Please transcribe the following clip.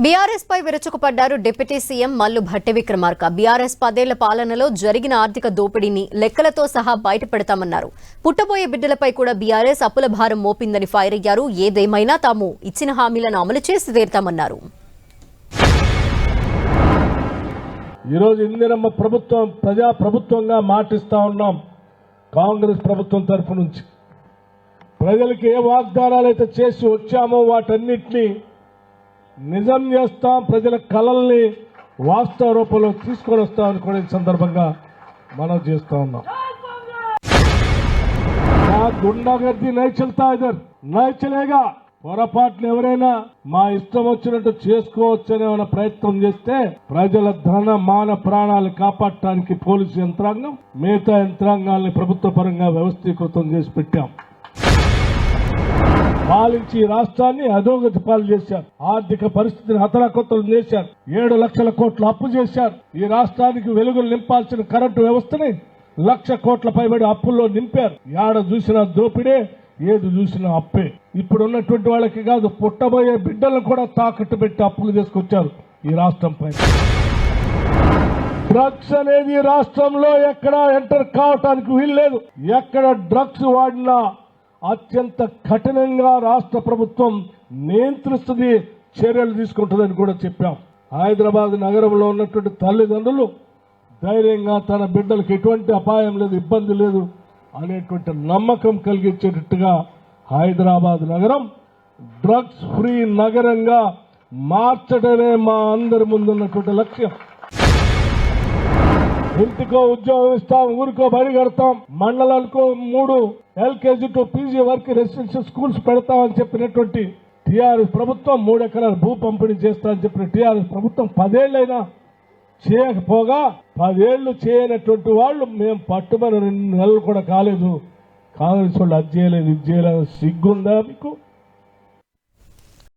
BRS పై విరుచుకుపడ్డారు deputy CM Mallu Bhatti Vikramarka. BRS 10 ఏళ్ల పాలనలో జరిగిన ఆర్థిక దోపిడీని లెక్కలతో సహా బయటపెడతామన్నారు. పుట్టబోయే బిడ్డలపై కూడా బీఆర్ఎస్ అప్పుల భారం మోపిందని ఫైర్ అయ్యారు. ఏదేమైనా తాము ఇచ్చిన హామీలను అమలు చేసి తీరుతామన్నారు. ఈరోజు ఇందిరమ్మ ప్రభుత్వం ప్రజా ప్రభుత్వంగా మాటిస్తా ఉన్నాం. కాంగ్రెస్ ప్రభుత్వం తరఫు నుంచి ప్రజలకు ఏ వాగ్దానాలు అయితే చేసి వచ్చామో వాటన్నిటినీ నిజం చేస్తాం. ప్రజల కలల్ని వాస్తవ రూపంలో తీసుకొని వస్తామని కూడా ఈ సందర్భంగా మనం చేస్తా ఉన్నాం. గుండాగర్ది నైచల్తా ఇదర్ నైచలేగా పొరపాటును ఎవరైనా మా ఇష్టం వచ్చినట్టు చేసుకోవచ్చనే ప్రయత్నం చేస్తే ప్రజల ధన మాన ప్రాణాలు కాపాడటానికి పోలీసు యంత్రాంగం మిగతా యంత్రాంగాల్ని ప్రభుత్వ పరంగా వ్యవస్థీకృతం చేసి పెట్టాం. పాలించి రాష్ట్రాన్ని అధోగతి పాలు చేశారు. ఆర్థిక పరిస్థితిని హతలాకుతలం చేశారు. 7 లక్షల కోట్ల అప్పు చేశారు. ఈ రాష్ట్రానికి వెలుగులు నింపాల్సిన కరెంటు వ్యవస్థని 1,00,000 కోట్ల పైబడి అప్పుల్లో నింపారు. ఏడ చూసినా దోపిడే, ఏది చూసినా అప్పే. ఇప్పుడు ఉన్నటువంటి వాళ్ళకి కాదు, పుట్టబోయే బిడ్డలను కూడా తాకట్టు పెట్టి అప్పులు తీసుకొచ్చారు ఈ రాష్ట్రం పైన. డ్రగ్స్ అనేది రాష్ట్రంలో ఎక్కడ ఎంటర్ కావటానికి వీల్లేదు. ఎక్కడ డ్రగ్స్ వాడినా అత్యంత కఠినంగా రాష్ట్ర ప్రభుత్వం నియంత్రిస్తుంది, చర్యలు తీసుకుంటుందని కూడా చెప్పాం. హైదరాబాద్ నగరంలో ఉన్నటువంటి తల్లిదండ్రులు ధైర్యంగా తన బిడ్డలకు ఎటువంటి అపాయం లేదు, ఇబ్బంది లేదు అనేటువంటి నమ్మకం కలిగించేటట్టుగా హైదరాబాద్ నగరం డ్రగ్స్ ఫ్రీ నగరంగా మార్చడమే మా అందరి ముందున్నటువంటి లక్ష్యం. ఇంటికో ఉద్యోగం ఇస్తాం, ఊరికో బడి కడతాం, మండలానికో 3 LKG to PG వరకు రెసిడెన్షియల్ స్కూల్స్ పెడతామని చెప్పినటువంటి టీఆర్ఎస్ ప్రభుత్వం 3 ఎకరాల భూ పంపిణీ చేస్తామని చెప్పిన టీఆర్ఎస్ ప్రభుత్వం 10 ఏళ్లైనా చేయకపోగా 10 ఏళ్లు చేయనటువంటి వాళ్ళు మేము పట్టుమని 2 నెలలు కూడా కాలేదు. కాంగ్రెస్ వాళ్ళు అది చేయలేదు, ఇది చేయలేదు. సిగ్గుందా మీకు?